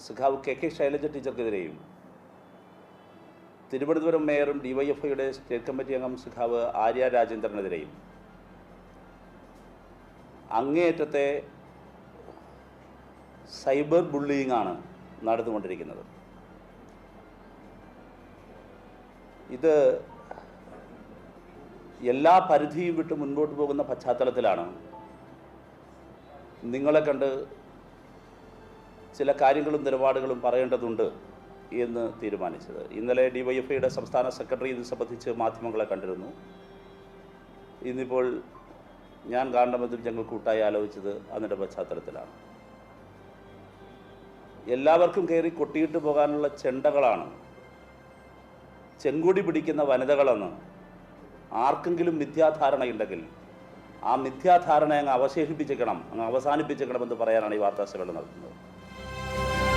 സഖാവ് കെ ശൈലജ ടീച്ചർക്കെതിരെയും തിരുവനന്തപുരം മേയറും ഡിവൈഎഫ്ഐയുടെ state committee അംഗം സഖാവ് ആര്യ രാജേന്ദ്രനെതിരെയും അങ്ങേയറ്റത്തെ സൈബർ ബുള്ളിയിങ് ആണ് നടന്നുകൊണ്ടിരിക്കുന്നത്. ഇത് എല്ലാ പരിധിയും വിട്ട് മുൻപോട്ട് പോകുന്ന പശ്ചാത്തലത്തിലാണ് നിങ്ങളെ കണ്ട് ചില കാര്യങ്ങളും നിലപാടുകളും പറയേണ്ടതുണ്ട് എന്ന് തീരുമാനിച്ചത്. ഇന്നലെ ഡിവൈഎഫ്ഐയുടെ സംസ്ഥാന സെക്രട്ടറി ഇത് സംബന്ധിച്ച് മാധ്യമങ്ങളെ കണ്ടിരുന്നു. ഇന്നിപ്പോൾ ഞാൻ കാണണമെന്നും ഞങ്ങൾ കൂട്ടായി ആലോചിച്ചത് അതിൻ്റെ പശ്ചാത്തലത്തിലാണ്. എല്ലാവർക്കും കയറി കൊട്ടിയിട്ട് പോകാനുള്ള ചെണ്ടകളാണ് ചെങ്കൊടി പിടിക്കുന്ന വനിതകളെന്ന് ആർക്കെങ്കിലും മിഥ്യാധാരണയുണ്ടെങ്കിൽ ആ മിഥ്യാധാരണ അങ്ങ് അവശേഷിപ്പിച്ചേക്കണം, അങ്ങ് അവസാനിപ്പിച്ചേക്കണമെന്ന് പറയാനാണ് ഈ വാർത്താ സമ്മേളനം നടത്തുന്നത്.